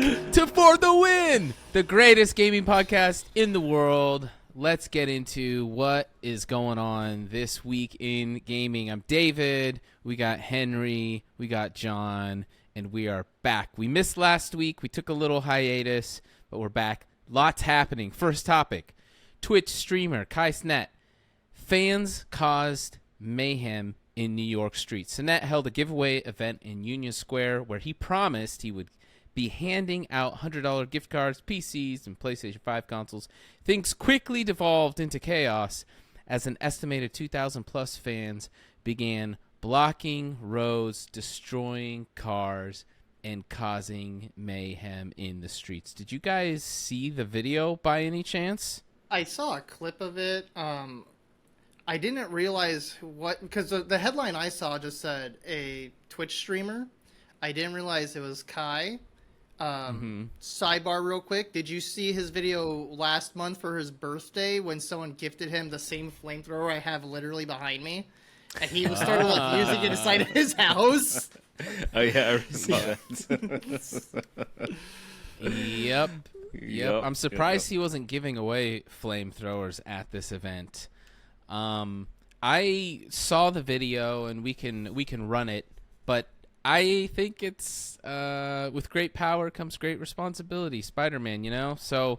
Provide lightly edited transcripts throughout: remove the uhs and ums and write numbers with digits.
to For the Win, the greatest gaming podcast in the world. Let's get into what is going on this week in gaming. I'm David. We got Henry. We got John. And we are back. We missed last week. We took a little hiatus, but we're back. Lots happening. First topic. Twitch streamer Cenat. Fans caused mayhem in New York streets. Cenat held a giveaway event in Union Square where he promised he would be handing out $100 gift cards, PCs, and PlayStation 5 consoles. Things quickly devolved into chaos as an estimated 2,000 plus fans began blocking roads, destroying cars, and causing mayhem in the streets. Did you guys see the video by any chance? I saw a clip of it. I didn't realize what, because the headline I saw just said a Twitch streamer. I didn't realize it was Kai. Sidebar real quick. Did you see his video last month for his birthday when someone gifted him the same flamethrower I have literally behind me? And he started using it inside his house. Oh yeah, I saw that. Yep. I'm surprised he wasn't giving away flamethrowers at this event. I saw the video and we can run it, but I think it's with great power comes great responsibility, Spider-Man, you know? So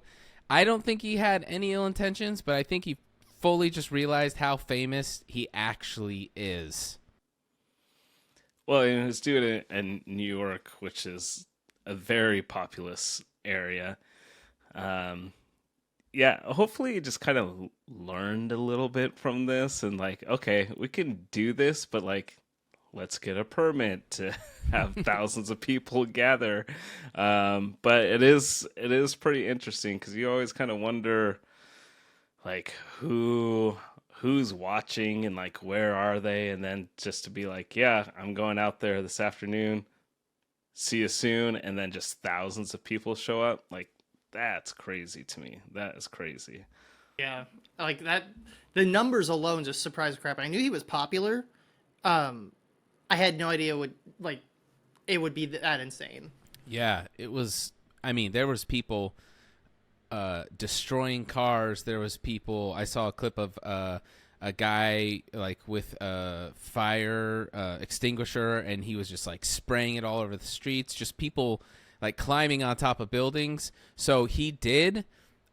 I don't think he had any ill intentions, but I think he fully just realized how famous he actually is. Well, he was doing it in New York, which is a very populous area. Yeah, hopefully he just kind of learned a little bit from this and like, okay, we can do this, but like, let's get a permit to have thousands of people gather. But it is pretty interesting because you always kind of wonder, like, who's watching and like where are they, and then just to be like, yeah, I'm going out there this afternoon. See you soon, and then just thousands of people show up. Like, that's crazy to me. That is crazy. Yeah, like that. The numbers alone just surprised the crap. I knew he was popular. I had no idea it would be that insane. Yeah, it was. I mean, there was people destroying cars. There was people. I saw a clip of a guy like with a fire extinguisher, and he was just like spraying it all over the streets. Just people like climbing on top of buildings. So he did.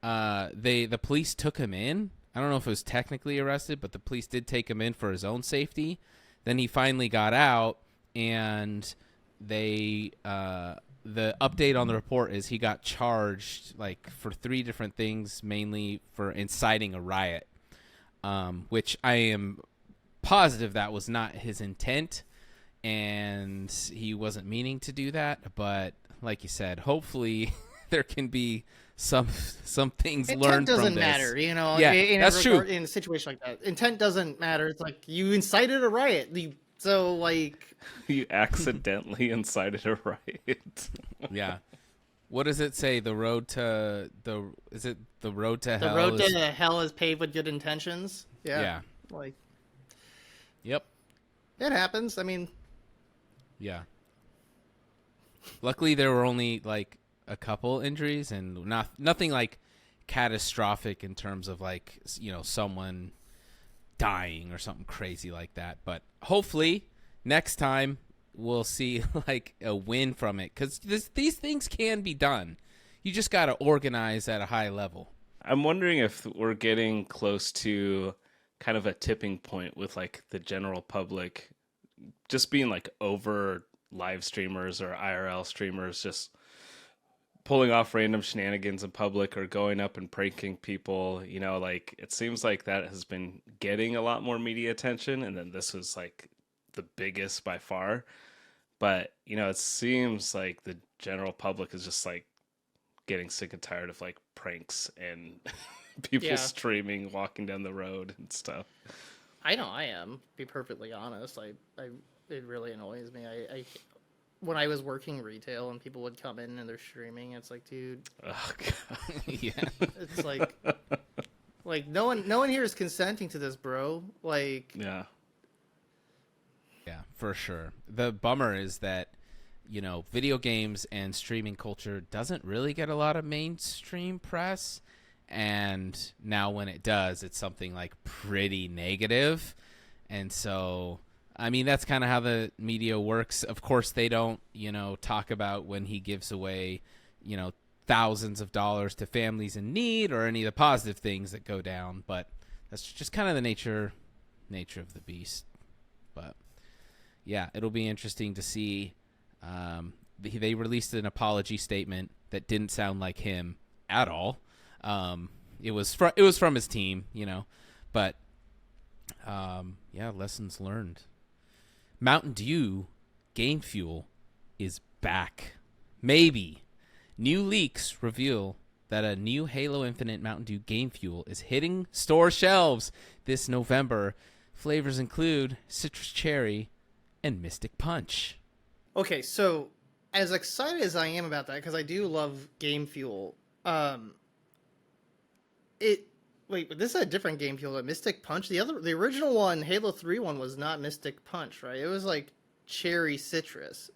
The police took him in. I don't know if it was technically arrested, but the police did take him in for his own safety. Then he finally got out, and they the update on the report is he got charged like for 3 different things, mainly for inciting a riot, which I am positive that was not his intent, and he wasn't meaning to do that. But like you said, hopefully there can be some things learned from this. Intent doesn't matter, you know. Yeah, that's true. In a situation like that, intent doesn't matter. It's like you incited a riot. So like you accidentally incited a riot. Yeah. What does it say? The road to hell? The road to hell is paved with good intentions. Yeah. Yeah. Like. Yep. It happens. I mean. Yeah. Luckily, there were only like a couple injuries and nothing like catastrophic in terms of like, you know, someone dying or something crazy like that. But hopefully next time we'll see like a win from it, because these things can be done. You just got to organize at a high level. I'm wondering if we're getting close to kind of a tipping point with like the general public just being like over live streamers or IRL streamers just pulling off random shenanigans in public or going up and pranking people. You know, like it seems like that has been getting a lot more media attention, and then this was like the biggest by far. But, you know, it seems like the general public is just like getting sick and tired of like pranks and people streaming, walking down the road and stuff. I know I am, to be perfectly honest. It really annoys me. I when I was working retail and people would come in and they're streaming, it's like, dude. Oh god. Yeah. It's like no one here is consenting to this, bro. Like. Yeah. Yeah, for sure. The bummer is that, video games and streaming culture doesn't really get a lot of mainstream press. And now when it does, it's something like pretty negative. And so, I mean, that's kind of how the media works. Of course, they don't, talk about when he gives away, thousands of dollars to families in need or any of the positive things that go down. But that's just kind of the nature of the beast. But yeah, it'll be interesting to see. They released an apology statement that didn't sound like him at all. It was from his team, but lessons learned. Mountain Dew Game Fuel is back. Maybe. New leaks reveal that a new Halo Infinite Mountain Dew Game Fuel is hitting store shelves this November. Flavors include citrus cherry and Mystic Punch. Okay, so as excited as I am about that, because I do love Game Fuel, but this is a different Game Fuel, Mystic Punch. The original one, Halo 3 one, was not Mystic Punch, right? It was like cherry citrus.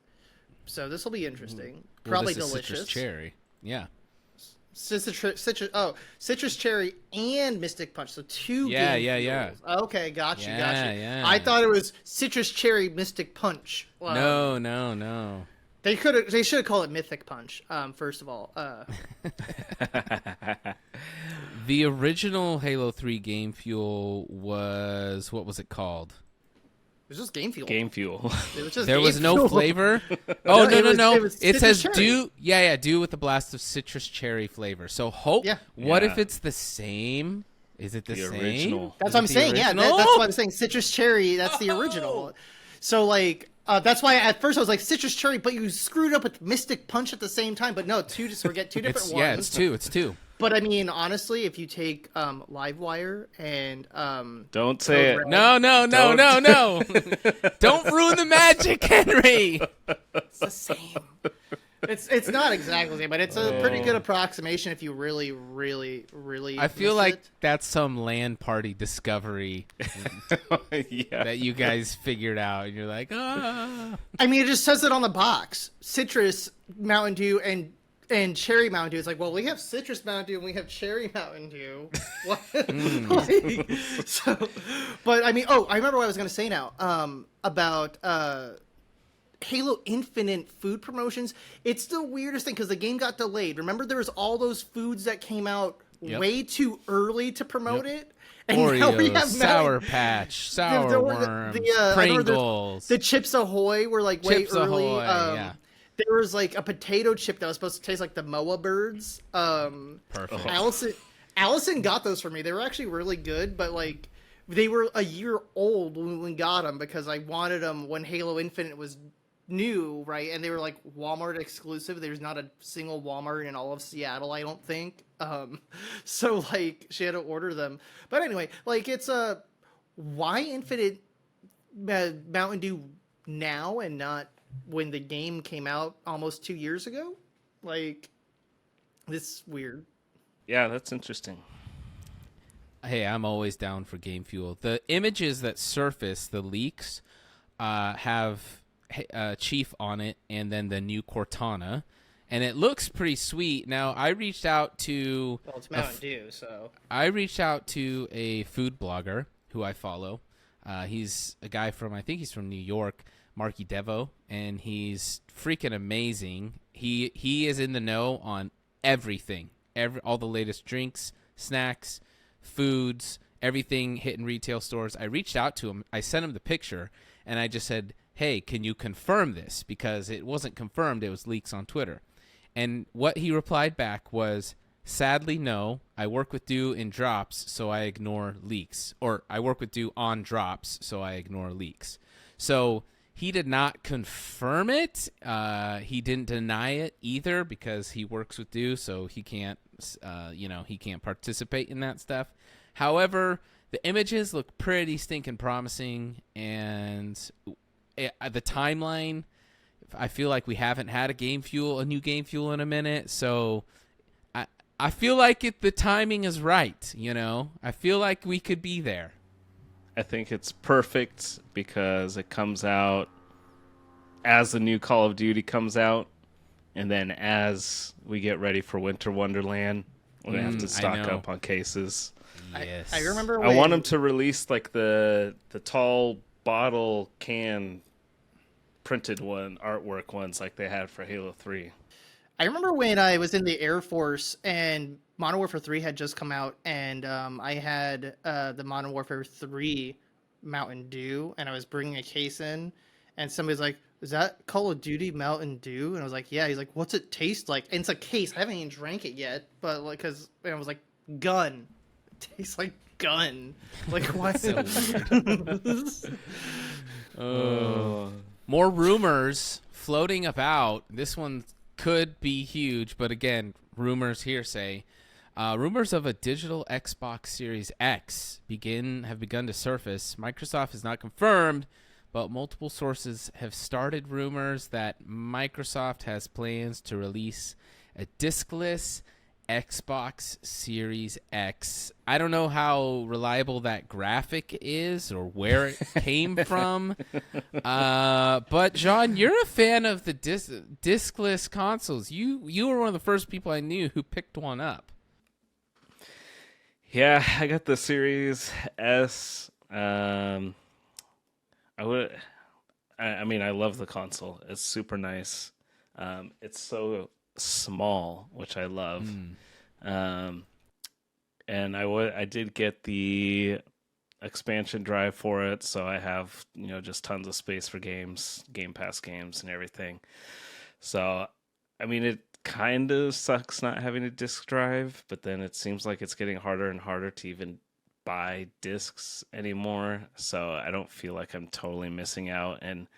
So this will be interesting. Probably delicious. Citrus cherry, yeah. Citrus cherry and Mystic Punch. So two. Yeah. Okay, gotcha. Yeah. I thought it was citrus cherry Mystic Punch. No. They should have called it Mythic Punch. First of all. The original Halo 3 Game Fuel was, what was it called? It was just Game Fuel. Game Fuel. It was just there Game was no Fuel. flavor? Oh, no. It says cherry. dew with a blast of citrus cherry flavor. So what if it's the same? Is it the same? Original. That's what I'm saying. Yeah, that's what I'm saying. Citrus cherry, that's the original. So, that's why at first I was like, citrus cherry, but you screwed up with Mystic Punch at the same time. But no, forget two different ones. Yeah, it's two. But I mean, honestly, if you take Livewire and don't say it. No. Don't ruin the magic, Henry. It's the same. It's not exactly the same, but it's a pretty good approximation if you really, really, really. I feel like that's some LAN party discovery that you guys figured out, and you're like, ah. I mean, it just says it on the box: citrus Mountain Dew and cherry Mountain Dew. It's like, well, we have citrus Mountain Dew and we have cherry Mountain Dew. What? But I mean, I remember what I was going to say now about Halo Infinite food promotions. It's the weirdest thing because the game got delayed. Remember, there was all those foods that came out way too early to promote it. And Oreos, now we have Sour Patch, Sour Worms, Pringles. The Chips Ahoy were like way Chips early. Ahoy, yeah. There was like a potato chip that was supposed to taste like the Moa birds. Perfect. Allison got those for me. They were actually really good, but like they were a year old when we got them because I wanted them when Halo Infinite was new, right? And they were like Walmart exclusive. There's not a single Walmart in all of Seattle, I don't think. So like she had to order them. But anyway, like it's why Infinite Mountain Dew now and not when the game came out almost 2 years ago? Like, this is weird. Yeah, that's interesting. Hey, I'm always down for Game Fuel. The images that surface, the leaks, have Chief on it and then the new Cortana, and it looks pretty sweet. Now, I reached out to... Well, it's Mountain Dew, so... I reached out to a food blogger who I follow. He's a guy from, I think he's from New York, Marky Devo, and he's freaking amazing. He is in the know on everything, all the latest drinks, snacks, foods, everything hitting retail stores. I reached out to him. I sent him the picture, and I just said, hey, can you confirm this? Because it wasn't confirmed. It was leaks on Twitter. And what he replied back was, sadly, no. I work with Dew in drops, so I ignore leaks. Or I work with Dew on drops, so I ignore leaks. So... he did not confirm it. He didn't deny it either because he works with Dew, so he can't, he can't participate in that stuff. However, the images look pretty stinking promising, and the timeline, I feel like we haven't had a new Game Fuel in a minute, so I feel like the timing is right. I feel like we could be there. I think it's perfect because it comes out as the new Call of Duty comes out, and then as we get ready for Winter Wonderland, we're gonna have to stock up on cases. Yes. I remember I when, want them to release like the tall bottle can printed artwork ones like they had for Halo 3. I remember when I was in the Air Force and Modern Warfare 3 had just come out, and I had the Modern Warfare 3 Mountain Dew, and I was bringing a case in, and somebody's like, "Is that Call of Duty Mountain Dew?" And I was like, "Yeah." He's like, "What's it taste like?" And it's a case. I haven't even drank it yet, but like, and I was like, "Gun." It tastes like gun. Like, what? So more rumors floating about. This one could be huge, but again, rumors, hearsay. Rumors of a digital Xbox Series X have begun to surface. Microsoft has not confirmed, but multiple sources have started rumors that Microsoft has plans to release a discless Xbox Series X. I don't know how reliable that graphic is or where it came from. But John, you're a fan of the discless consoles. You were one of the first people I knew who picked one up. Yeah, I got the Series S. I mean, I love the console. It's super nice. It's so small, which I love. And I did get the expansion drive for it, so I have, just tons of space for games, Game Pass games and everything. So, I mean, it kind of sucks not having a disc drive, but then it seems like it's getting harder and harder to even buy discs anymore. So I don't feel like I'm totally missing out, and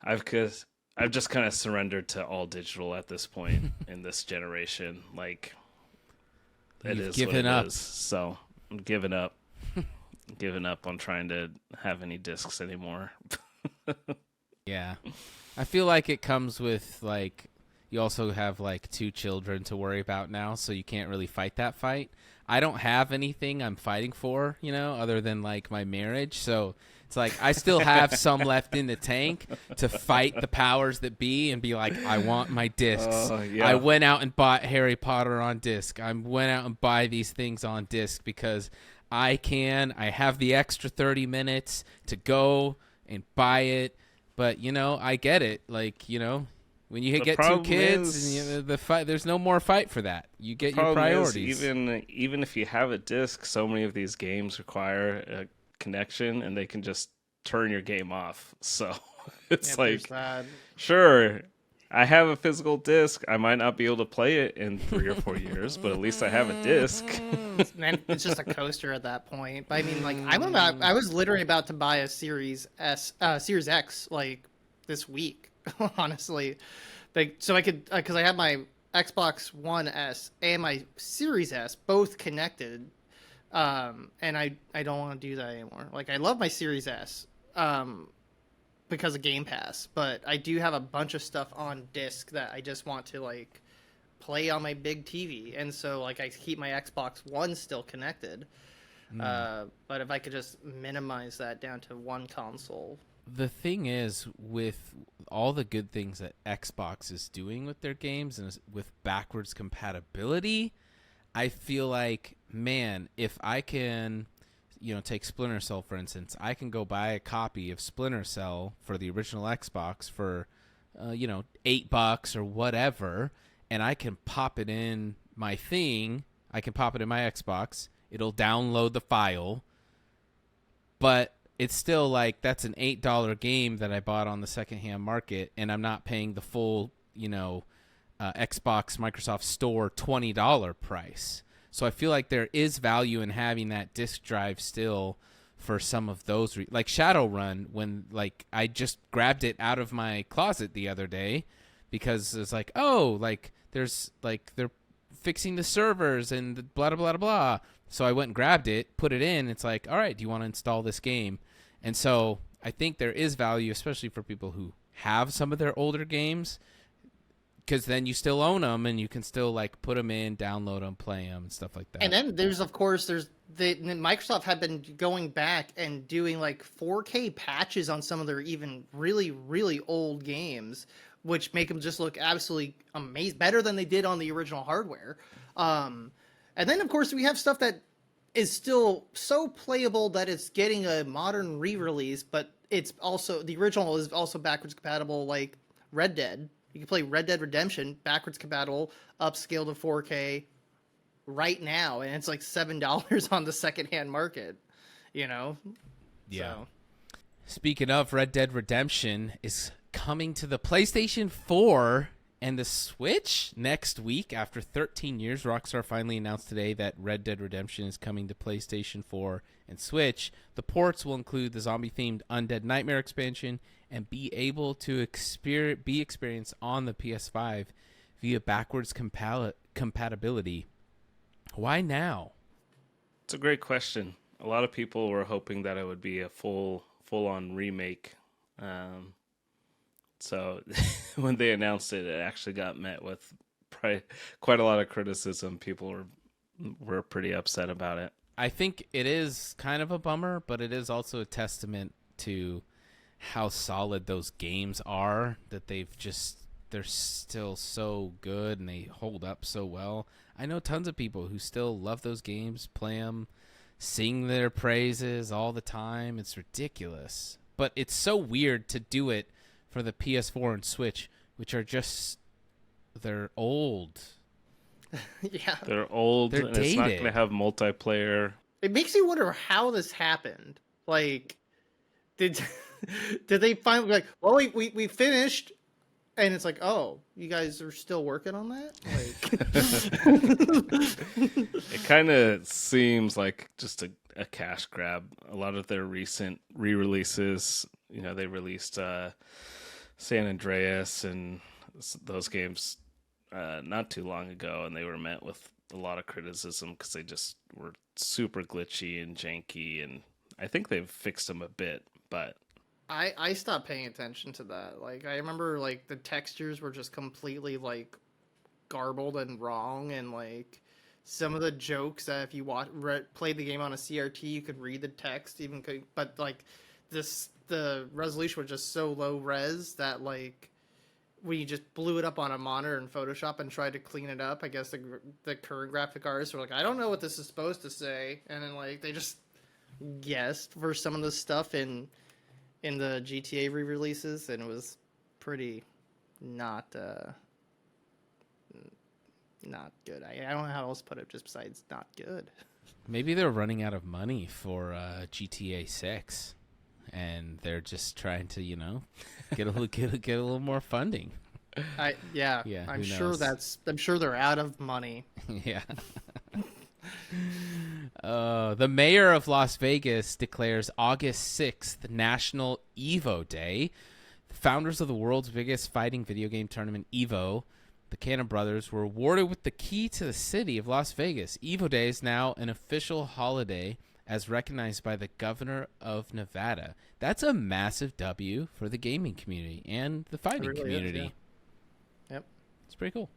I've just kind of surrendered to all digital at this point in this generation. Like, You've given up. Is. So I'm giving up. Giving up on trying to have any discs anymore. Yeah. I feel like it comes with, like, you also have, like, 2 children to worry about now, so you can't really fight that fight. I don't have anything I'm fighting for, other than, like, my marriage. So it's like I still have some left in the tank to fight the powers that be and be like, I want my discs. Yeah. I went out and bought Harry Potter on disc. I went out and buy these things on disc because I have the extra 30 minutes to go and buy it. But, I get it. Like, when you get 2 kids, and the fight, there's no more fight for that. You get your priorities. Even if you have a disc, so many of these games require a connection, and they can just turn your game off. So it's sure, I have a physical disc. I might not be able to play it in 3 or 4 years, but at least I have a disc. Man, it's just a coaster at that point. But I mean, like, I was literally about to buy a Series X, like, this week, honestly. So I could, because I have my Xbox One S and my Series S both connected, and I don't want to do that anymore. Like, I love my Series S, because of Game Pass, but I do have a bunch of stuff on disc that I just want to, like, play on my big TV, and so, like, I keep my Xbox One still connected. But if I could just minimize that down to one console. The thing is, with all the good things that Xbox is doing with their games and with backwards compatibility, I feel like, man, if I can, take Splinter Cell, for instance, I can go buy a copy of Splinter Cell for the original Xbox for, $8 or whatever, and I can pop it in my thing. I can pop it in my Xbox. It'll download the file, but it's still like that's an $8 game that I bought on the secondhand market, and I'm not paying the full, Xbox Microsoft Store $20 price. So I feel like there is value in having that disc drive still for some of those, like Shadowrun. When like I just grabbed it out of my closet the other day because it's like, oh, like there's like they're fixing the servers and the blah blah blah blah. So I went and grabbed it, put it in. It's like, all right, do you want to install this game? And so I think there is value, especially for people who have some of their older games, because then you still own them and you can still like put them in, download them, play them, and stuff like that. And then Microsoft had been going back and doing like 4K patches on some of their even really, really old games, which make them just look absolutely amazing, better than they did on the original hardware. And then, of course, we have stuff that is still so playable that it's getting a modern re-release, but it's also, the original is also backwards compatible, like Red Dead. You can play Red Dead Redemption, backwards compatible, upscaled to 4K right now, and it's like $7 on the secondhand market, you know? Yeah. So. Speaking of, Red Dead Redemption is coming to the PlayStation 4 and the Switch next week. After 13 years, Rockstar finally announced today that Red Dead Redemption is coming to PlayStation 4 and Switch. The ports will include the zombie-themed Undead Nightmare expansion and be able to be experienced on the PS5 via backwards compatibility. Why now? It's a great question. A lot of people were hoping that it would be a full-on remake. So when they announced it, it actually got met with quite a lot of criticism. People were pretty upset about it. I think it is kind of a bummer, but it is also a testament to how solid those games are, that they're still so good and they hold up so well. I know tons of people who still love those games, play them, sing their praises all the time. It's ridiculous. But it's so weird to do it for the PS4 and Switch, which are they're old. Yeah. They're old, They're and dated. It's not going to have multiplayer. It makes you wonder how this happened. Like, did they finally, like, well, we finished, and it's like, oh, you guys are still working on that? Like, It kind of seems like just a cash grab. A lot of their recent re-releases, they released San Andreas and those games not too long ago, and they were met with a lot of criticism because they just were super glitchy and janky, and I think they've fixed them a bit, but I stopped paying attention to that. Like, I remember, like, the textures were just completely, like, garbled and wrong, and, like, some of the jokes that if you played the game on a CRT, you could read the text, but, like, the resolution was just so low res that, like, when you just blew it up on a monitor in Photoshop and tried to clean it up, I guess the current graphic artists were like, I don't know what this is supposed to say, and then, like, they just guessed for some of the stuff in the GTA re-releases, and it was pretty not good. I don't know how else to put it, just besides not good. Maybe they're running out of money for GTA 6, and they're just trying to, get a little more funding. Yeah, who I'm sure knows? I'm sure they're out of money. Yeah. The mayor of Las Vegas declares August 6th National Evo Day. The founders of the world's biggest fighting video game tournament, Evo, the Cannon brothers, were awarded with the key to the city of Las Vegas. Evo Day is now an official holiday as recognized by the governor of Nevada. That's a massive W for the gaming community and the fighting community. Is, yeah. Yep. It's pretty cool.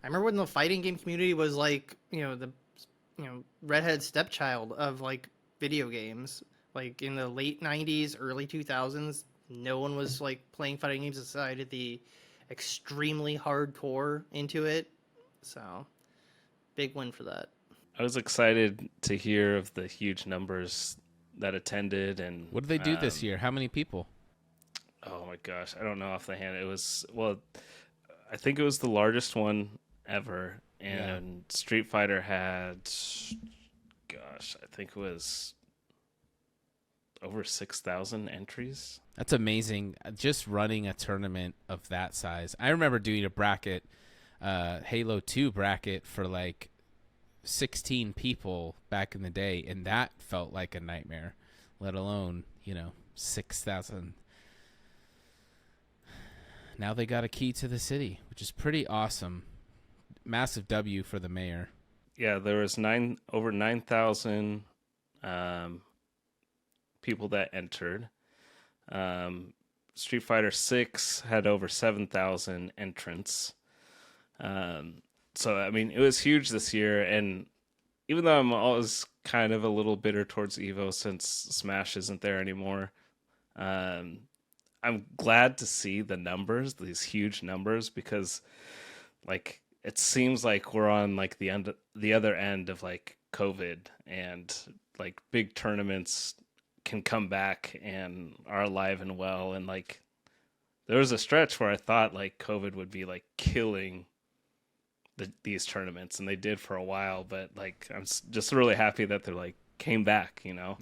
I remember when the fighting game community was like, the redhead stepchild of like video games. Like in the late 90s, early 2000s, no one was like playing fighting games aside of the extremely hardcore into it. So, big win for that. I was excited to hear of the huge numbers that attended. And what did they do this year? How many people? Oh my gosh, I don't know off the hand. It was, I think it was the largest one ever. And Street Fighter had, I think it was over 6,000 entries. That's amazing. Just running a tournament of that size. I remember doing a bracket, Halo 2 bracket for like 16 people back in the day, and that felt like a nightmare, let alone, 6,000. Now they got a key to the city, which is pretty awesome. Massive W for the mayor. Yeah, there was over 9,000 people that entered. Street Fighter 6 had over 7,000 entrants. So I mean, it was huge this year, and even though I'm always kind of a little bitter towards Evo since Smash isn't there anymore, I'm glad to see the numbers, these huge numbers, because like it seems like we're on like the other end of like COVID, and like big tournaments can come back and are alive and well. And like there was a stretch where I thought like COVID would be like killing these tournaments, and they did for a while, but like I'm just really happy that they're like came back, you know.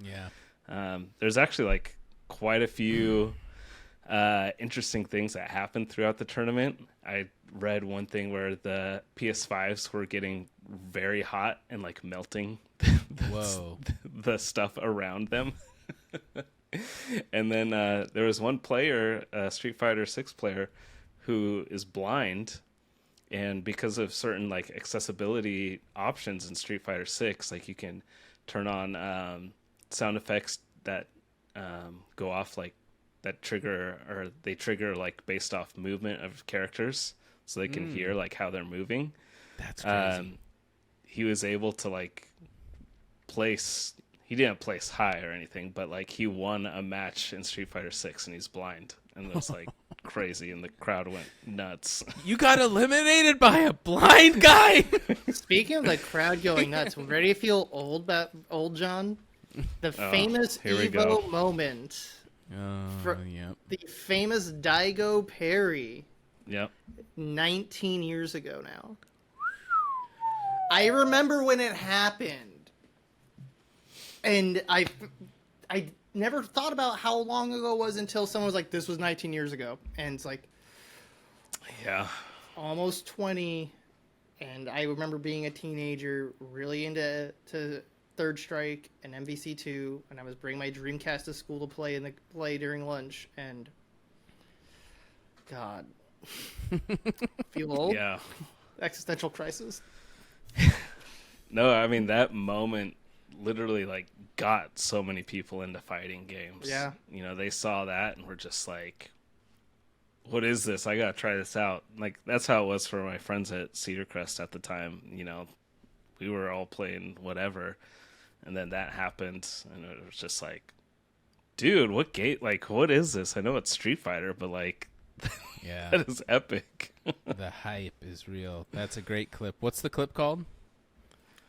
There's actually like quite a few interesting things that happened throughout the tournament. I read one thing where the PS5s were getting very hot and like melting the stuff around them. And then there was one player, a Street Fighter 6 player, who is blind, and because of certain like accessibility options in Street Fighter 6, like you can turn on sound effects that go off like that trigger, or they trigger like based off movement of characters, so they can hear like how they're moving. That's crazy. He was able to like place. He didn't place high or anything, but like he won a match in Street Fighter 6, and he's blind, and it was like crazy, and the crowd went nuts. You got eliminated by a blind guy. Speaking of the crowd going nuts, ready to feel old John? The famous Evo moment. Yep. The famous Daigo parry. Yep. 19 years ago now. I remember when it happened. And I never thought about how long ago it was until someone was like, this was 19 years ago. And it's like, yeah, almost 20. And I remember being a teenager, really into Third Strike and MVC2, and I was bringing my Dreamcast to school to play during lunch. And God, feel old? Yeah. Existential crisis. No, I mean that moment literally like got so many people into fighting games. Yeah. You know, they saw that and were just like, what is this? I gotta try this out. Like that's how it was for my friends at Cedar Crest at the time. You know, we were all playing whatever, and then that happened, and it was just like, dude, what is this? I know it's Street Fighter, but like, Yeah, that is epic. the hype is real. That's a great clip. What's the clip called?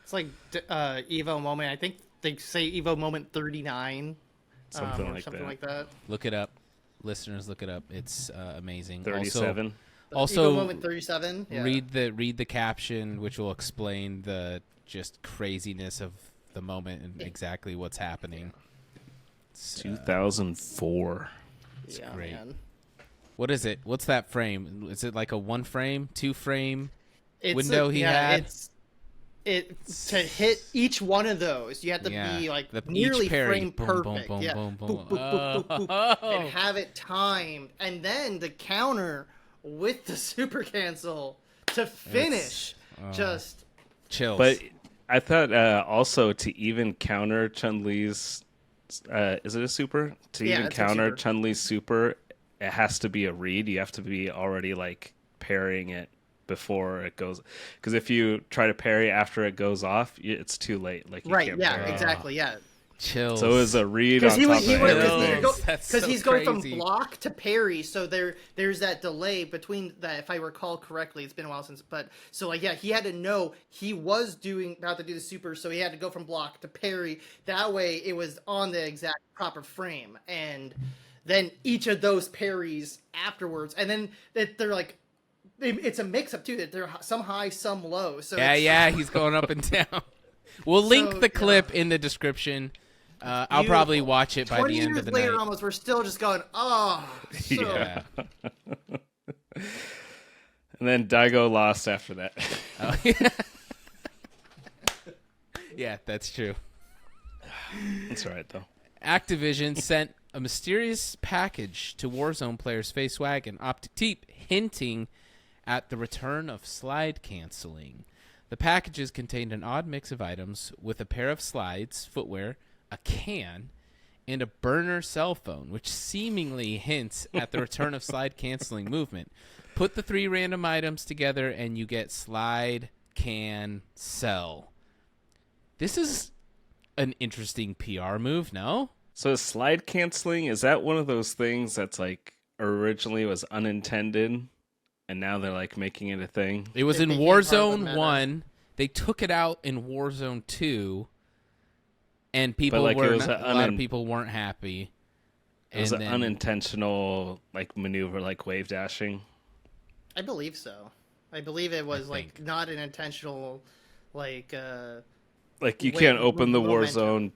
It's like Evo moment. I think they say Evo moment 39. Something like that. Look it up, listeners. Look it up. It's amazing. 37. Also, Evo moment 37. Yeah. read the caption, which will explain the just craziness of the moment and exactly what's happening. It's, 2004. It's Yeah, great. man. What is it? What's that frame? Is it like a 1 frame, 2 frame It's window he had? To hit each one of those, you have to be like nearly each parry. frame Boom, boom, perfect. boom, Yeah, boom, boom. Boop, boop, boop, boop, boop, Oh. and have it timed, and then the counter with the super cancel to finish. Just Chills. But I thought also to even counter Chun-Li's, is it a super? To Yeah, even it's a counter super. Chun-Li's super, it has to be a read. You have to be already like parrying it before it goes. Because if you try to parry after it goes off, it's too late. Like you right, can't yeah, parry. exactly, yeah. Chills. So it was a read on top of everything. That's Because so he's going crazy. from block to parry, so there's that delay between that. If I recall correctly, it's been a while since, but so like yeah, he had to know he was about to do the super, so he had to go from block to parry. That way, it was on the exact proper frame, and then each of those parries afterwards, and then they're like. It's a mix-up, too, that they're some high, some low. So Yeah, he's going up and down. We'll link So, the clip in the description. I'll probably watch it by 20 the end years of the later, night. almost, we're still just going, oh, so Yeah. And then Daigo lost after that. Oh, yeah. Yeah, that's true. That's all right, though. Activision sent a mysterious package to Warzone players FaceWag and Optic Teep, hinting at the return of slide canceling. The packages contained an odd mix of items with a pair of slides, footwear, a can, and a burner cell phone, which seemingly hints at the return of slide canceling movement. Put the 3 random items together and you get slide can sell. This is an interesting PR move, no? So is slide canceling, is that one of those things that's like originally was unintended and now they're like making it a thing? It was in Warzone 1. They took it out in Warzone 2. And people like, were a lot of people weren't happy. It was an unintentional like maneuver, like wave dashing. I believe so. I believe it was like not an intentional, like you can't open the Warzone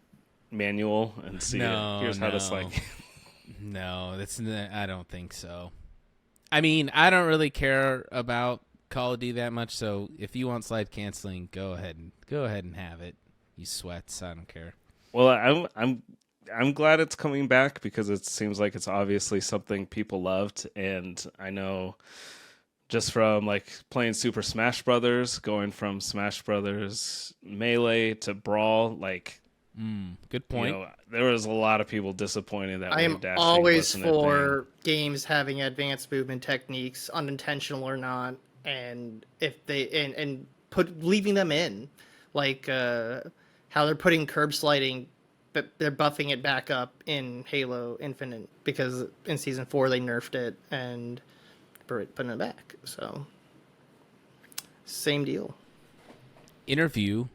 manual and see it. Here's how to slide. No, I don't think so. I mean, I don't really care about Call of Duty that much. So if you want slide canceling, go ahead and have it. You sweats. I don't care. Well, I'm glad it's coming back because it seems like it's obviously something people loved, and I know just from like playing Super Smash Brothers, going from Smash Brothers Melee to Brawl, like good point. There was a lot of people disappointed that I am wave dashing always wasn't for games having advanced movement techniques, unintentional or not, and if they and leaving them in, like how they're putting curb sliding, but they're buffing it back up in Halo Infinite because in Season 4 they nerfed it and putting it back. So, same deal. Interview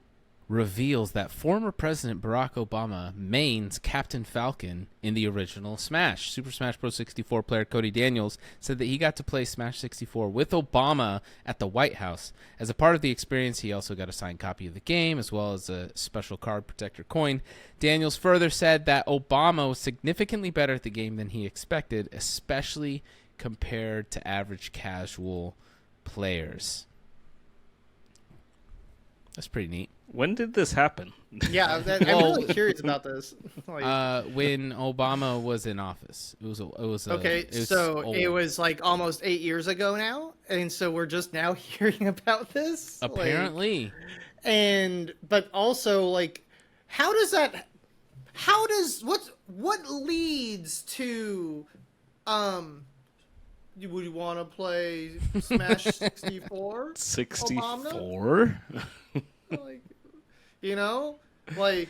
reveals that former President Barack Obama mains Captain Falcon in the original Smash. Super Smash Bros. 64 player Cody Daniels said that he got to play Smash 64 with Obama at the White House. As a part of the experience, he also got a signed copy of the game, as well as a special card protector coin. Daniels further said that Obama was significantly better at the game than he expected, especially compared to average casual players. That's pretty neat. When did this happen? Yeah, I'm really curious about this. When Obama was in office, it was it was like almost 8 years ago now, and so we're just now hearing about this. Apparently, but also like, what leads to, would you want to play Smash 64? 64? Like,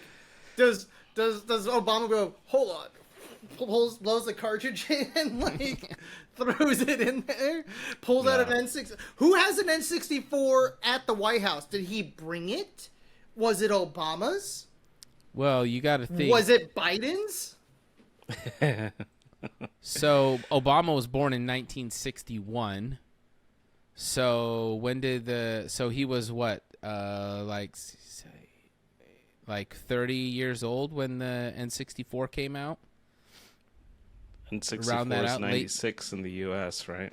does Obama go, hold on, blows the cartridge in, like, throws it in there, pulls out an N6. Who has an N64 at the White House? Did he bring it? Was it Obama's? Well, you got to think. Was it Biden's? So Obama was born in 1961. So when did so he was what, like 30 years old when the N64 came out? N64 is 96 in the U.S., right?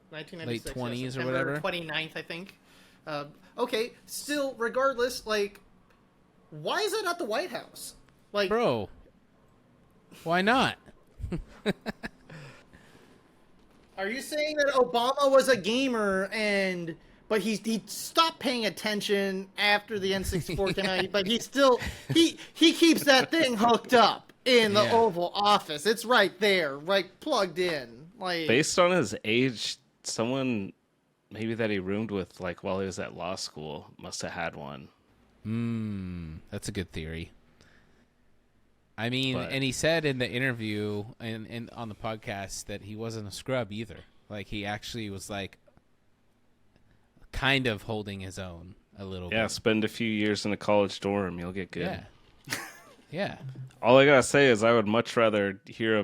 1996. Late 20s or September whatever? 29th, I think. Okay, still, regardless, like, why is it at the White House? Like, bro, why not? Are you saying that Obama was a gamer but he stopped paying attention after the N64 came out, but he keeps that thing hooked up in the Oval Office. It's right there, right plugged in. Like, based on his age, someone maybe that he roomed with, like while he was at law school, must have had one. That's a good theory. I mean, and he said in the interview and on the podcast that he wasn't a scrub either. Like, he actually was like kind of holding his own a little bit. Yeah, spend a few years in a college dorm, you'll get good. Yeah. All I gotta say is I would much rather hear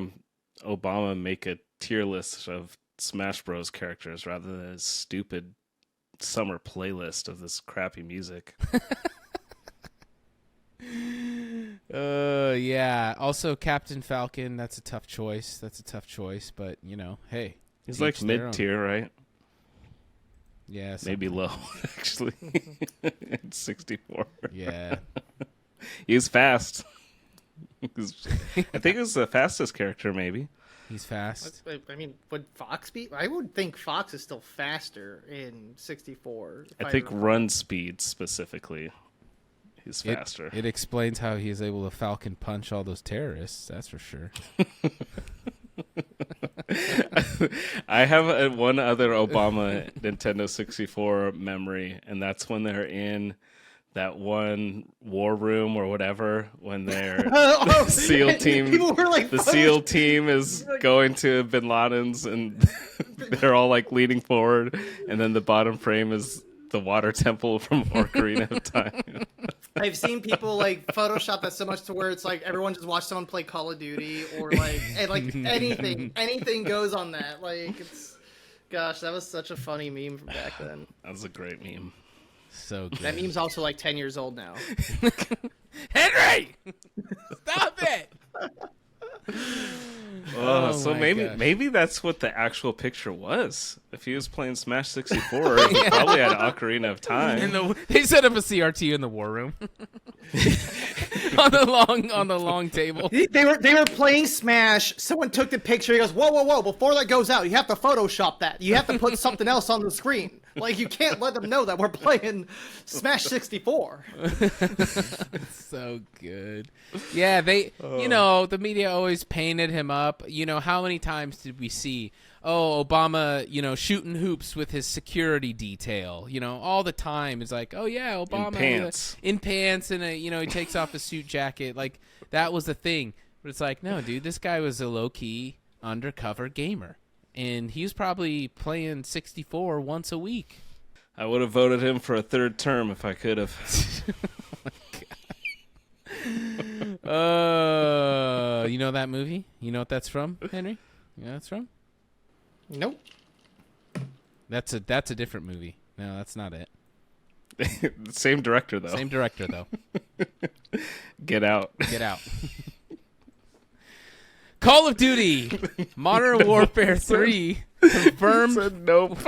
Obama make a tier list of Smash Bros. Characters rather than his stupid summer playlist of this crappy music. Yeah. Also, Captain Falcon, that's a tough choice. But, hey. He's like mid-tier, right? Yeah. Maybe low, actually. It's 64. Yeah. He's fast. I think he's the fastest character, maybe. He's fast. I mean, would Fox be? I would think Fox is still faster in 64. I think run speed specifically. He's faster. It explains how he's able to falcon punch all those terrorists. That's for sure. I have one other Obama Nintendo 64 memory, and that's when they're in that one war room or whatever when their SEAL team, People were like, the SEAL team is going to Bin Laden's, and they're all like leaning forward, and then the bottom frame is the water temple from Ocarina of Time. I've seen people like Photoshop that so much to where it's like everyone just watched someone play Call of Duty or like and like anything goes on that. Like it's, gosh, that was such a funny meme from back then. That was a great meme. So good. That meme's also like 10 years old now. Henry, stop it! So my maybe that's what the actual picture was. If he was playing Smash 64, he probably had Ocarina of Time. They set up a CRT in the war room on the long table. They were playing Smash. Someone took the picture. He goes, whoa! Before that goes out, you have to Photoshop that. You have to put something else on the screen. Like you can't let them know that we're playing Smash 64. So good. Yeah, the media always painted him up. How many times did we see, Obama, shooting hoops with his security detail? All the time. It's like, oh yeah, Obama in pants and he takes off his suit jacket. Like that was the thing. But it's like, no, dude, this guy was a low key undercover gamer. And he was probably playing 64 once a week. I would have voted him for a third term if I could have. You know that movie? You know what that's from, Henry? You know what that's from? Nope. That's a different movie. No, that's not it. Same director, though. Same director, though. Get out. Get out. Call of Duty Modern Warfare 3 confirmed. Said nope.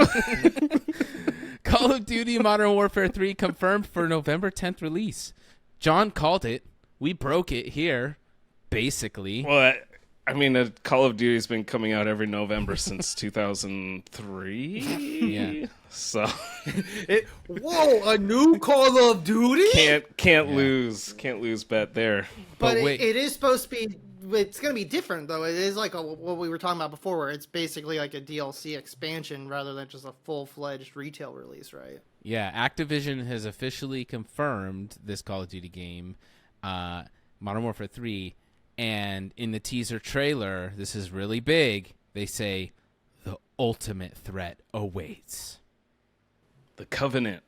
Call of Duty Modern Warfare 3 confirmed for November 10th release. John called it. We broke it here, basically. Well, I mean, Call of Duty's been coming out every November since 2003. Yeah. So. A new Call of Duty? Can't lose bet there. But wait. it is supposed to be. It's going to be different, though. It is like what we were talking about before, where it's basically like a DLC expansion rather than just a full-fledged retail release, right? Yeah, Activision has officially confirmed this Call of Duty game, Modern Warfare 3, and in the teaser trailer, this is really big, they say, the ultimate threat awaits. The Covenant.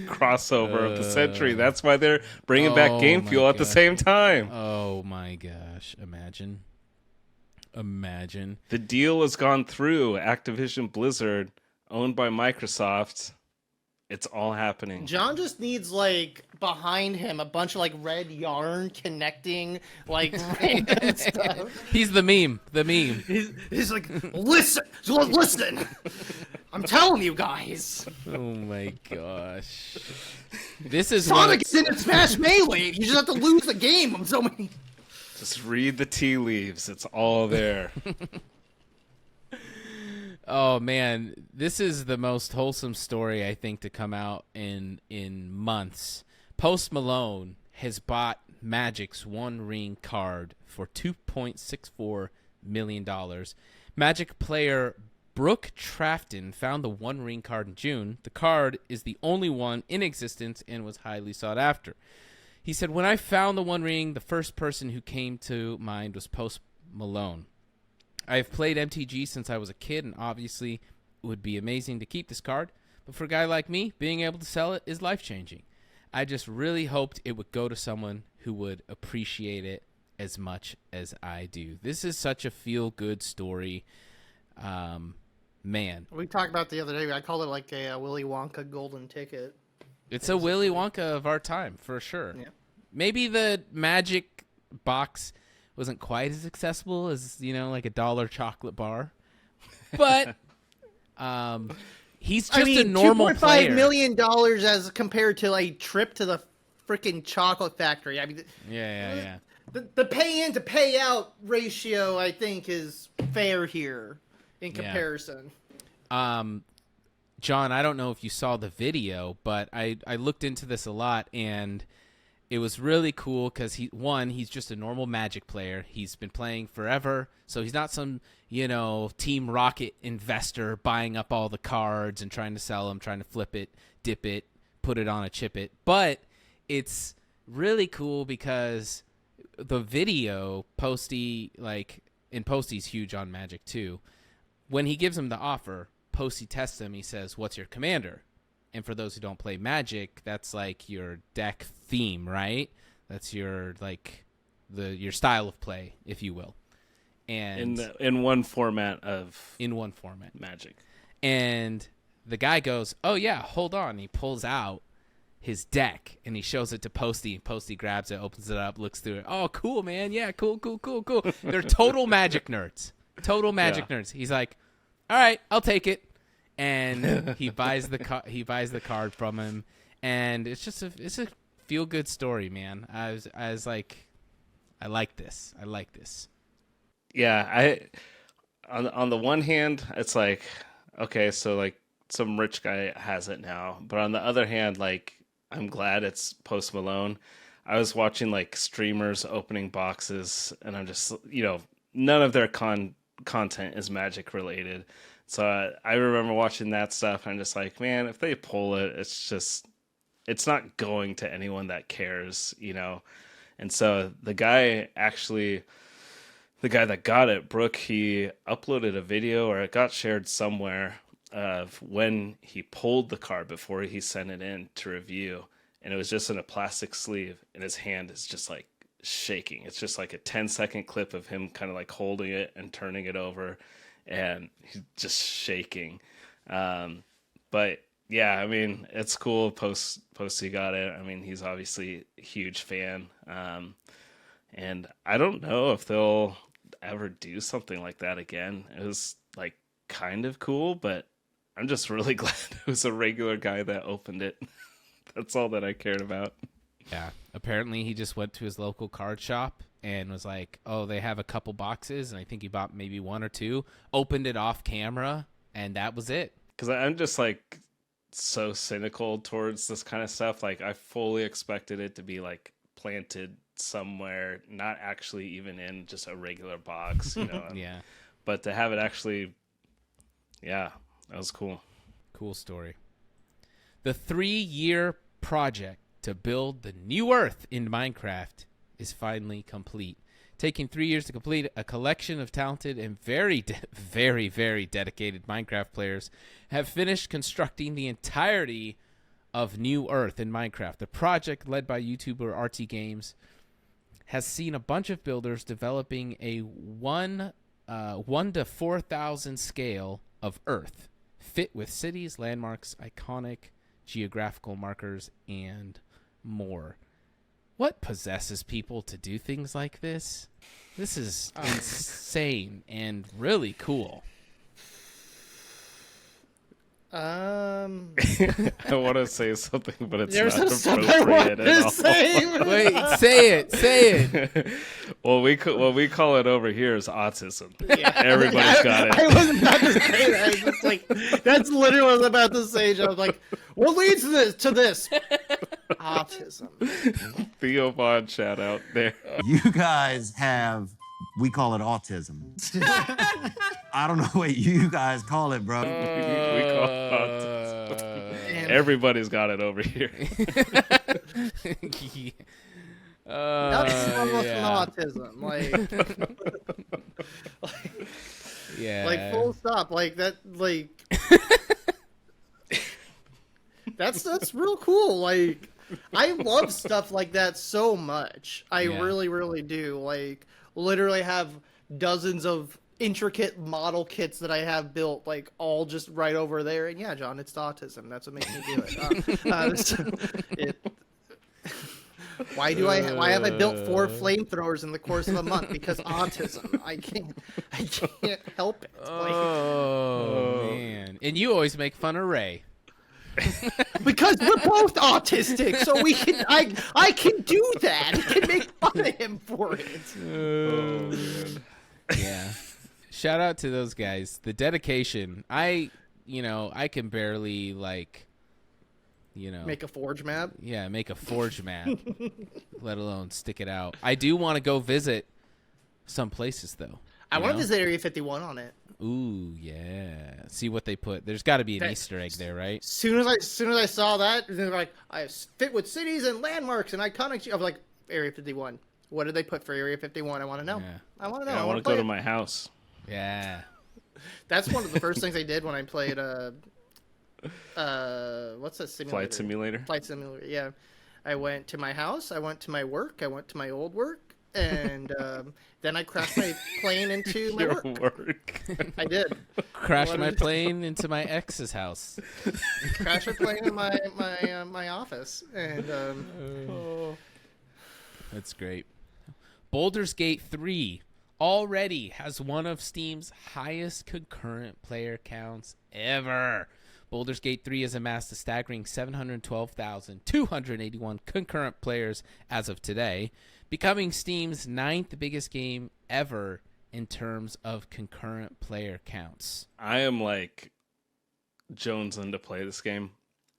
Crossover of the century. That's why they're bringing back Game Fuel at the same time. Oh my gosh. Imagine. The deal has gone through. Activision Blizzard, owned by Microsoft. It's all happening. John just needs, like, behind him a bunch of, like, red yarn connecting, like, random stuff. He's the meme. He's like, listen. I'm telling you guys. Oh my gosh. This is Sonic is in Smash Melee. You just have to lose the game on so many. Just read the tea leaves. It's all there. Oh man, this is the most wholesome story I think to come out in months. Post Malone has bought Magic's One Ring card for $2.64 million. Magic player Brooke Trafton found the One Ring card in June. The card is the only one in existence and was highly sought after. He said, when I found the One Ring, the first person who came to mind was Post Malone. I've played MTG since I was a kid, and obviously it would be amazing to keep this card. But for a guy like me, being able to sell it is life-changing. I just really hoped it would go to someone who would appreciate it as much as I do. This is such a feel-good story. Man. We talked about it the other day. I called it like a Willy Wonka golden ticket. It's a Willy Wonka of our time, for sure. Yeah. Maybe the Magic box wasn't quite as accessible as, like a $1 chocolate bar. But he's just a normal player. $2.5 million as compared to a trip to the freaking chocolate factory. I mean, yeah. The pay in to pay out ratio, I think, is fair here in comparison. John, I don't know if you saw the video, but I looked into this a lot, and it was really cool because he's just a normal Magic player. He's been playing forever, so he's not some, Team Rocket investor buying up all the cards and trying to sell them, trying to flip it, dip it, put it on a chip it. But it's really cool because the video, Posty, and Posty's huge on Magic too. When he gives him the offer, Posty tests him. He says, "What's your commander?" And for those who don't play Magic, that's like your deck theme, right? That's your your style of play, if you will. And in one format Magic. And the guy goes, "Oh yeah, hold on." He pulls out his deck and he shows it to Posty. Posty grabs it, opens it up, looks through it. "Oh, cool, man. Yeah, cool. They're total Magic nerds. Total Magic nerds. He's like, "All right, I'll take it." And he buys the card from him, and it's a feel good story, man. I was like, I like this. Yeah, on the one hand, it's like, okay, so like some rich guy has it now, but on the other hand, like, I'm glad it's Post Malone. I was watching like streamers opening boxes, and I'm just, none of their content is Magic related. So I remember watching that stuff, and I'm just like, man, if they pull it, it's not going to anyone that cares, And so the guy that got it, Brooke, he uploaded a video, or it got shared somewhere, of when he pulled the card before he sent it in to review. And it was just in a plastic sleeve, and his hand is just like shaking. It's just like a 10-second clip of him kind of like holding it and turning it over, and he's just shaking. But yeah, I mean, it's cool. Posty got it. I mean, he's obviously a huge fan. And I don't know if they'll ever do something like that again. It was like kind of cool, but I'm just really glad it was a regular guy that opened it. That's all that I cared about. Yeah. Apparently he just went to his local card shop and was like, "Oh, they have a couple boxes," and I think he bought maybe one or two, opened it off camera, and that was it. Because I'm just like so cynical towards this kind of stuff. Like, I fully expected it to be like planted somewhere, not actually even in just a regular box, Yeah. But to have it actually, that was cool. Cool story. The 3-year project to build the new Earth in Minecraft is finally complete. Taking 3 years to complete, a collection of talented and very, very dedicated Minecraft players have finished constructing the entirety of New Earth in Minecraft. The project, led by YouTuber RT Games, has seen a bunch of builders developing a 1 to 4,000 scale of Earth, fit with cities, landmarks, iconic geographical markers, and more. What possesses people to do things like this? This is insane and really cool. I want to say something, but it's There's not some stuff I want appropriate at to all. say. Wait, say it. Well, we call it over here is autism. Yeah. Everybody's got it. I wasn't about to say that. I was just like, that's literally what I was about to say. I was like, what leads to this? Autism. Theo Vaughn shout out there. You guys have, we call it autism. I don't know what you guys call it, bro. We call it autism. Everybody's got it over here. That's almost an autism. Like full stop. Like that. Like that's real cool. Like, I love stuff like that so much. I really, really do. Like, literally have dozens of intricate model kits that I have built, like, all just right over there. And yeah, John, it's autism. That's what makes me do it. Why have I built 4 flamethrowers in the course of a month? Because autism. I can't help it. Man. And you always make fun of Ray. Because we're both autistic, so I can do that. I can make fun of him for it. Man. Yeah. Shout out to those guys. The dedication. I I can barely like, Make a forge map. yeah, make a forge map, let alone stick it out. I do want to go visit some places though. I want to know? visit Area 51 on it. Ooh, yeah. See what they put. There's got to be an That- Easter egg there, right? Soon as I saw that, they're like, I fit with cities and landmarks and iconic. I was like, Area 51. What did they put for Area 51? I want to know. Yeah. I want to know. Yeah, I want to go to my house. Yeah. That's one of the first things I did when I played what's that simulator? Flight simulator. Flight simulator. Yeah. I went to my house. I went to my work. I went to my old work, and then I crashed my plane into my Your work. work. I did. Crashed my plane into my ex's house. Crashed my plane in my office, and That's great. Baldur's Gate 3 already has one of Steam's highest concurrent player counts ever. Baldur's Gate 3 has amassed a staggering 712,281 concurrent players as of today, becoming Steam's 9th biggest game ever in terms of concurrent player counts. I am like jonesing to play this game,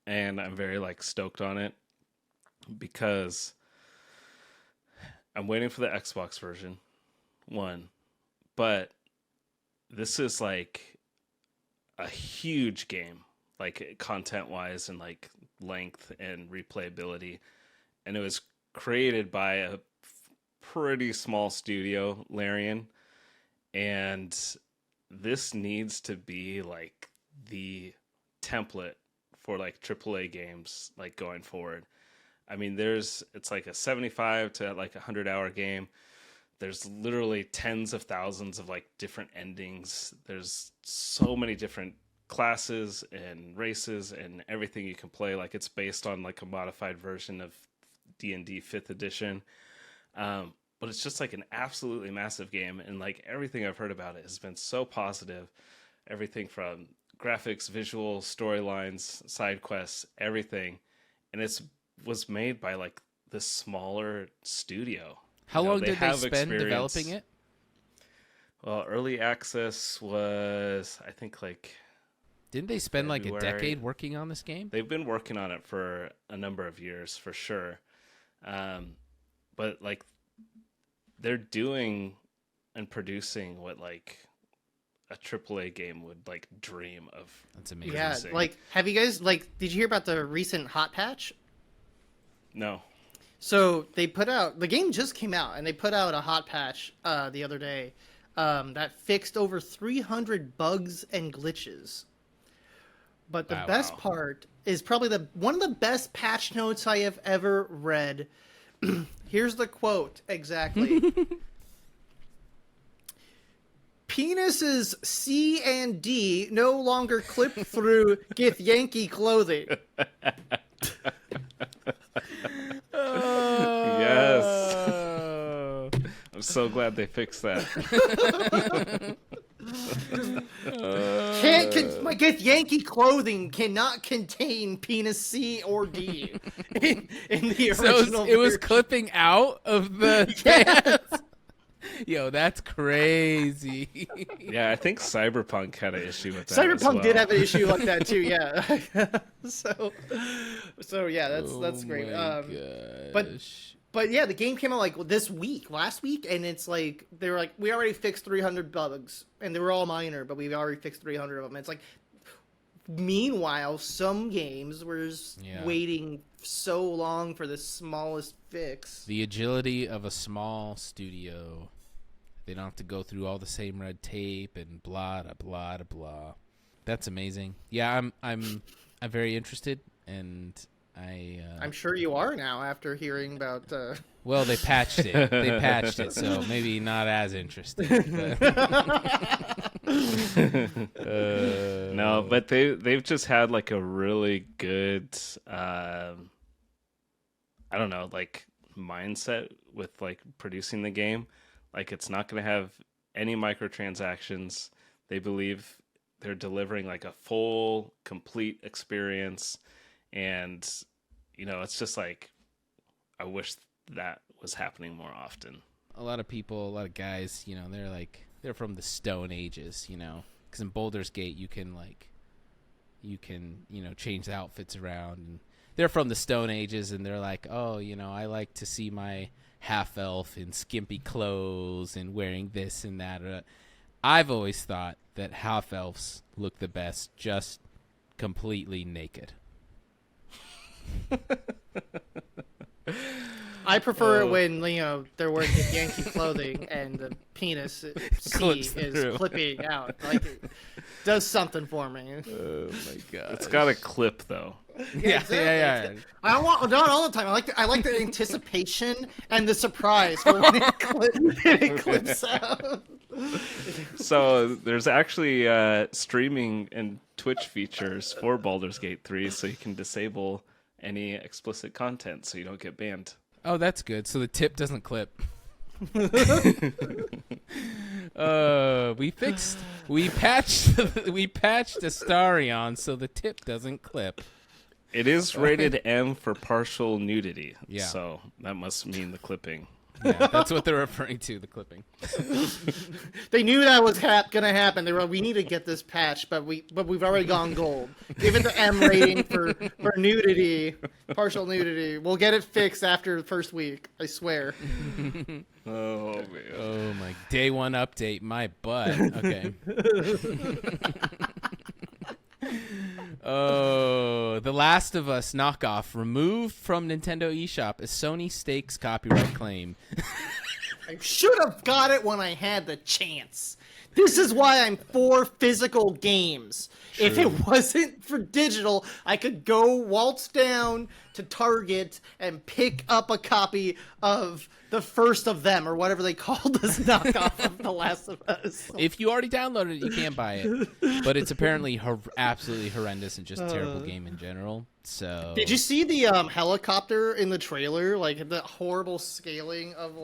and I'm very like stoked on it because I'm waiting for the Xbox version, but this is like a huge game, like content wise and like length and replayability. And it was created by a pretty small studio, Larian. And this needs to be like the template for like AAA games, like going forward. I mean, it's like a 75 to like 100-hour game. There's literally tens of thousands of like different endings. There's so many different classes and races and everything you can play. Like it's based on like a modified version of D&D 5th edition. But it's just like an absolutely massive game. And like everything I've heard about it has been so positive. Everything from graphics, visual, storylines, side quests, everything. And was made by like the smaller studio. How long they did they have spend experience. developing it? Well, early access was, I think, like Didn't they spend like a February. decade working on this game? They've been working on it for a number of years for sure. But like they're doing and producing what like a AAA game would like dream of. That's amazing. yeah, like, have you guys did you hear about the recent hot patch? No. So the game just came out, and they put out a hot patch the other day that fixed over 300 bugs and glitches. But the best part is probably one of the best patch notes I have ever read. Here's the quote exactly. Penises C and D no longer clip through Githyanki clothing. Yes. I'm so glad they fixed that. My Githyanki clothing cannot contain penis C or D in the original. So it was version. clipping out of the pants? Yo, that's crazy. Yeah, I think Cyberpunk had an issue with that. Cyberpunk did have an issue like that too. Yeah. so yeah, that's great. But yeah, the game came out like last week, and it's like they were like, we already fixed 300 bugs, and they were all minor, but we've already fixed 300 of them. It's like, meanwhile, some games were waiting so long for the smallest fix. The agility of a small studio. They don't have to go through all the same red tape and blah blah blah blah. That's amazing. Yeah, I'm very interested, and I'm sure you are now after hearing about. Well, they patched it. So maybe not as interested. No, but they've just had like a really good, I don't know, like mindset with like producing the game. Like it's not going to have any microtransactions. They believe they're delivering like a full, complete experience, and it's just like I wish that was happening more often. A lot of people, a lot of guys, they're from the Stone Ages, because in Baldur's Gate you can like you can, change the outfits around. And they're from the Stone Ages, and they're like, oh, I like to see my half-elf in skimpy clothes and wearing this and that. I've always thought that half-elves look the best just completely naked. I prefer it when they're wearing Yankee clothing and the penis C is clipping out. Like it does something for me. Oh my god! It's got a clip though. Yeah. I don't want not all the time. I like the anticipation and the surprise for when it clips out. So there's actually streaming and Twitch features for Baldur's Gate 3, so you can disable any explicit content so you don't get banned. Oh, that's good. So the tip doesn't clip. We patched Astarion so the tip doesn't clip. It is rated M for partial nudity. Yeah. So that must mean the clipping. Yeah, that's what they're referring to, the clipping. They knew that was gonna happen. They were like, we need to get this patched, but we've already gone gold. Give it the M rating for nudity, partial nudity. We'll get it fixed after the first week. I swear. Oh man. Oh my day one update, my butt. Okay. Oh, The Last of Us knockoff removed from Nintendo eShop as Sony stakes copyright claim. I should have got it when I had the chance. This is why I'm for physical games. True. If it wasn't for digital, I could go waltz down to Target and pick up a copy of the first of them, or whatever they called this knockoff of The Last of Us. If you already downloaded it, you can't buy it. But it's apparently absolutely horrendous and just a terrible game in general. So did you see the helicopter in the trailer? Like the horrible scaling of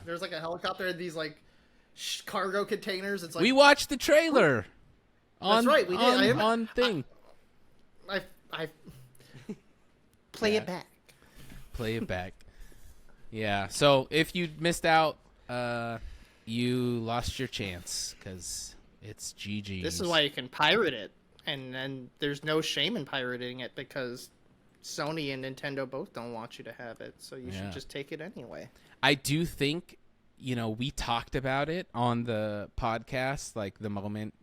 there's like a helicopter and these like cargo containers. It's like we watched the trailer. That's right, we did. On thing. I play it back. Play it back. Yeah. So if you missed out, you lost your chance because it's GG. This is why you can pirate it, and then there's no shame in pirating it because Sony and Nintendo both don't want you to have it, so you should just take it anyway. I do think, we talked about it on the podcast, like the moment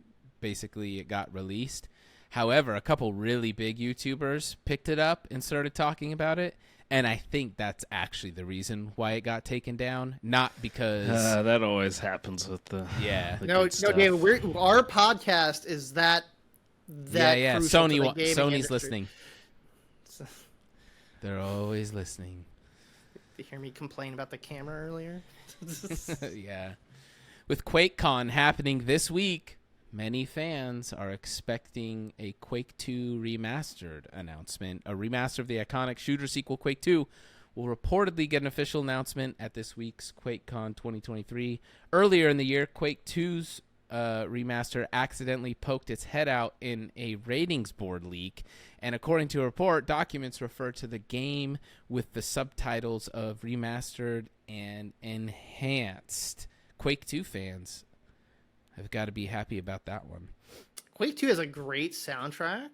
basically it got released. However, a couple really big YouTubers picked it up and started talking about it. And I think that's actually the reason why it got taken down, not because that always happens with the no, David. Our podcast is that crucial to the gaming Sony's industry. listening. They're always listening. Did you hear me complain about the camera earlier? Yeah. With QuakeCon happening this week, many fans are expecting a Quake 2 remastered announcement. A remaster of the iconic shooter sequel Quake 2 will reportedly get an official announcement at this week's QuakeCon 2023. Earlier in the year, Quake 2's remaster accidentally poked its head out in a ratings board leak. And according to a report, documents refer to the game with the subtitles of remastered and enhanced. Quake 2 fans, I've got to be happy about that one. Quake 2 has a great soundtrack.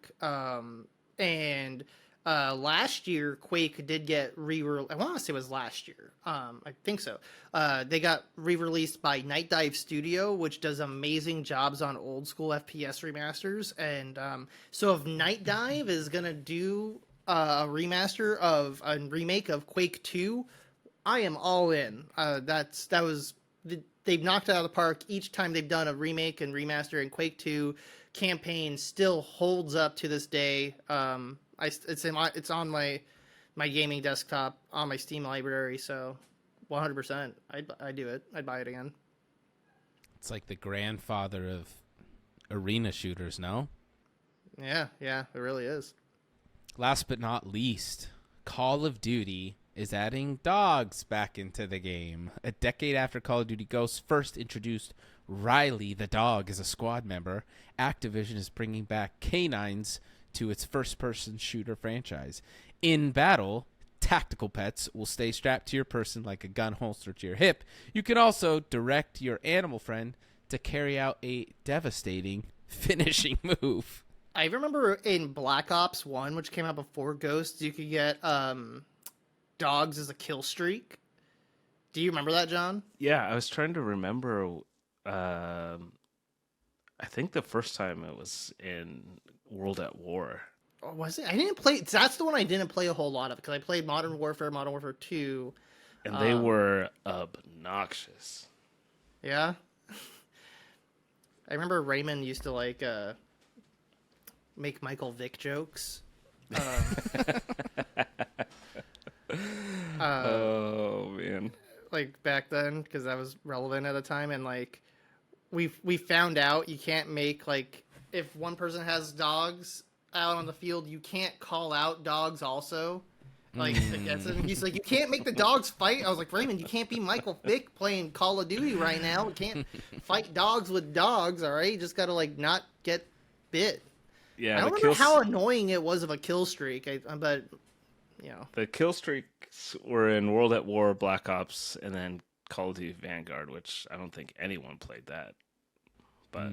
And last year, Quake did get re-released. I want to say it was last year. I think so. They got re-released by Night Dive Studio, which does amazing jobs on old school FPS remasters. And so if Night Dive is going to do a remake of Quake 2, I am all in. They've knocked it out of the park each time they've done a remake and remaster, and Quake 2 campaign still holds up to this day. It's on my gaming desktop on my Steam library, so 100%. I'd do it. I'd buy it again. It's like the grandfather of arena shooters, no? Yeah, it really is. Last but not least, Call of Duty is adding dogs back into the game. A decade after Call of Duty Ghosts first introduced Riley the dog as a squad member, Activision is bringing back canines to its first-person shooter franchise. In battle, tactical pets will stay strapped to your person like a gun holster to your hip. You can also direct your animal friend to carry out a devastating finishing move. I remember in Black Ops 1, which came out before Ghosts, you could get dogs as a kill streak. Do you remember that, John? Yeah, I was trying to remember. I think the first time it was in World at War. Or was it? I didn't play. That's the one I didn't play a whole lot of because I played Modern Warfare 2. And they were obnoxious. Yeah. I remember Raymond used to like make Michael Vick jokes. Oh man. Like back then, because that was relevant at the time, and like we found out you can't make like if one person has dogs out on the field, you can't call out dogs also. Like against him. He's like, you can't make the dogs fight. I was like, Raymond, you can't be Michael Vick playing Call of Duty right now. You can't fight dogs with dogs. All right, you just gotta like not get bit. Yeah, I don't remember how annoying it was of a kill streak. But you know, the kill streaks were in World at War, Black Ops, and then Call of Duty Vanguard, which I don't think anyone played that. But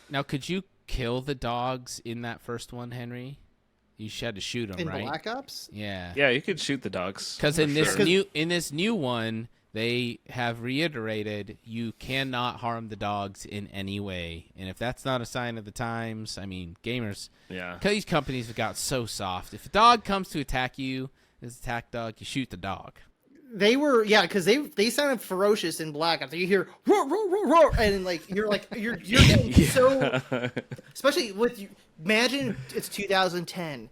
now, could you kill the dogs in that first one, Henry? You had to shoot them, in right? Black Ops. Yeah. yeah, you could shoot the dogs. Because for in this sure. new one, they have reiterated you cannot harm the dogs in any way. And if that's not a sign of the times, I mean, gamers, Yeah. because these companies have got so soft. If a dog comes to attack you, this attack dog, you shoot the dog. They were, yeah, because they sounded ferocious in Black Ops. You hear roar, roar, roar, roar, and you're getting so, especially with you. Imagine it's 2010.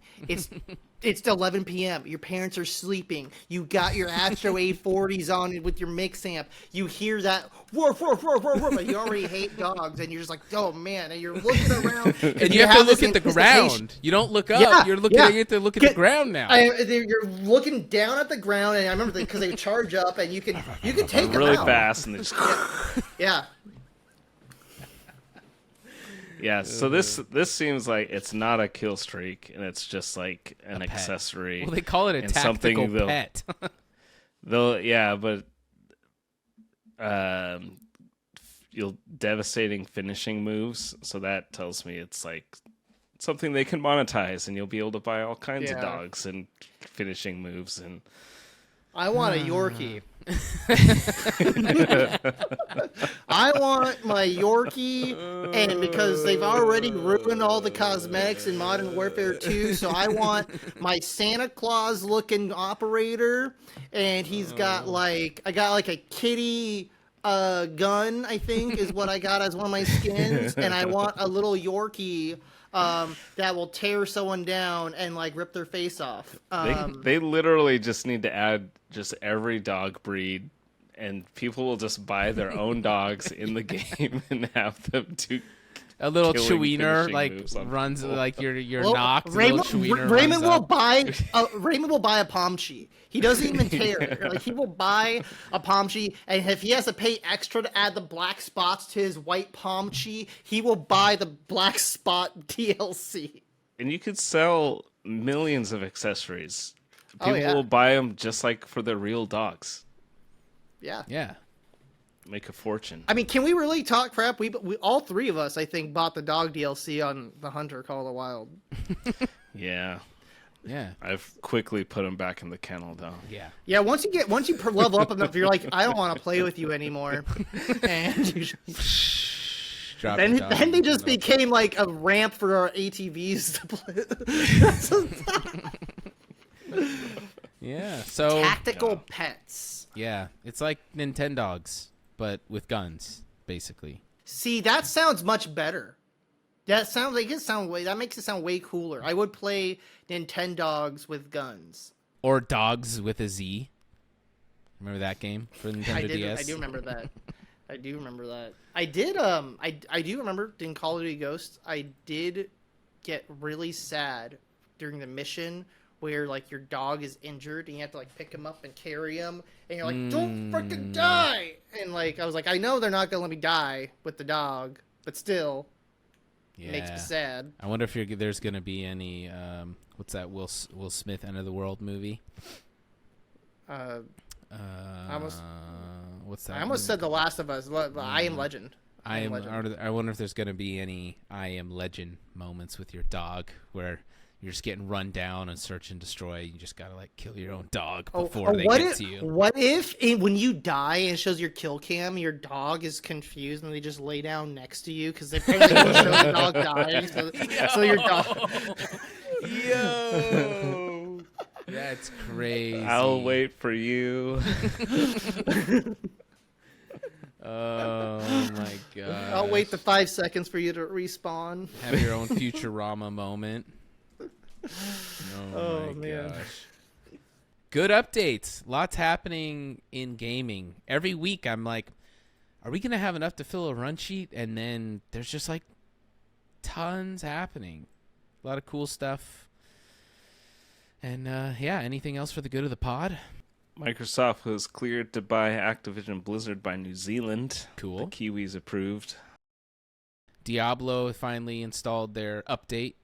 It's 11 p.m. Your parents are sleeping. You got your Astro A40s on with your mix amp. You hear that roar, roar, roar, roar, roar, but you already hate dogs, and you're just like, oh man, and you're looking around, And you have to look at the ground. You don't look up. Yeah, You're looking. yeah. You have to look at the ground now. You're looking down at the ground, and I remember because they charge up, and you can take them really out. fast and they just Yeah. yeah. So this seems like it's not a kill streak, and it's just like an pet. accessory. Well, they call it a and tactical something pet. But you'll devastating finishing moves. So that tells me it's like something they can monetize, and you'll be able to buy all kinds of Yeah. dogs and finishing moves. And I want a Yorkie. I want my Yorkie, and because they've already ruined all the cosmetics in Modern Warfare 2, so I want my Santa Claus looking operator, and he's got like a kitty gun, I think is what I got as one of my skins, and I want a little Yorkie that will tear someone down and like rip their face off. they literally just need to add just every dog breed, and people will just buy their own dogs in the game and have them do A little killing cheweener finishing like moves on runs people. like you're Well, knocked. Raymond, little cheweener Raymond runs will up. buy Raymond will buy a Pomchi. He doesn't even care. Like he will buy a Pomchi, and if he has to pay extra to add the black spots to his white Pomchi, he will buy the black spot DLC. And you could sell millions of accessories. Oh, People yeah. will buy them just like for their real dogs. Yeah. Yeah. Make a fortune. I mean, can we really talk crap? We all three of us, I think, bought the dog DLC on the Hunter Call of the Wild. Yeah. Yeah. I've quickly put them back in the kennel, though. Yeah. Yeah, once you level up enough, you're like, I don't want to play with you anymore. And you Drop the dog. then they just became like a ramp for our ATVs to play. Yeah. So Tactical pets. yeah, it's like Nintendogs, but with guns, basically. See, that sounds much better. That makes it sound way cooler. I would play Nintendogs with guns. Or Dogs with a Z. Remember that game for Nintendo DS? I do remember that. I do remember that. I did I do remember in Call of Duty Ghosts, I did get really sad during the mission where like your dog is injured and you have to like pick him up and carry him, and you're like, don't freaking die. And like I was like, I know they're not gonna let me die with the dog, but still it makes me sad. I wonder if there's going to be any what's that Will Smith End of the World movie? I almost What's that? I almost said The Last of Us. I Am Legend. I am. Legend. I wonder if there's going to be any I Am Legend moments with your dog where you're just getting run down and search and destroy. You just gotta like kill your own dog before they get to you. What if when you die and it shows your kill cam, your dog is confused and they just lay down next to you because they apparently don't show the dog dying, so your dog. Yo, that's crazy. I'll wait for you. Oh my god! I'll wait the 5 seconds for you to respawn. Have your own Futurama moment. Oh my man. gosh. Good updates. Lots happening in gaming. Every week I'm like, are we going to have enough to fill a run sheet? And then there's just like tons happening. A lot of cool stuff. And yeah, anything else for the good of the pod? Microsoft was cleared to buy Activision Blizzard by New Zealand. Cool. The Kiwis approved. Diablo finally installed their update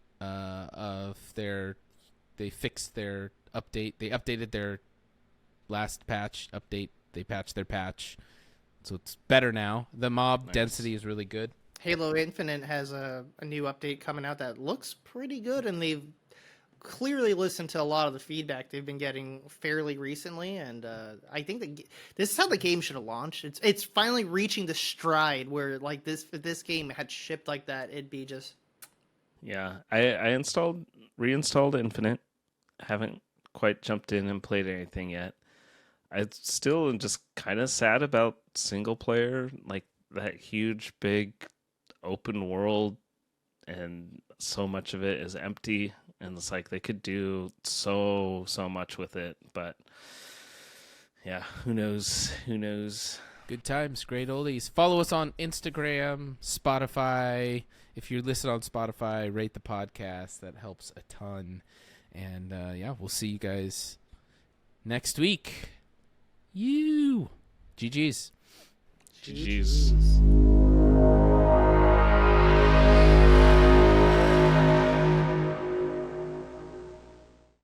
they fixed their update. They updated their last patch update. They patched their patch. So it's better now. The mob density is really good. Halo Infinite has a new update coming out that looks pretty good, and they've clearly listened to a lot of the feedback they've been getting fairly recently, and I think that this is how the game should have launched. It's finally reaching the stride where like if this game had shipped like that, it'd be just... Yeah, I reinstalled Infinite. Haven't quite jumped in and played anything yet. I still am just kind of sad about single player, like that huge, big, open world, and so much of it is empty. And it's like they could do so much with it, but yeah, who knows? Who knows? Good times, great oldies. Follow us on Instagram, Spotify. If you listen on Spotify, rate the podcast. That helps a ton. And yeah, we'll see you guys next week. GG's. GG's.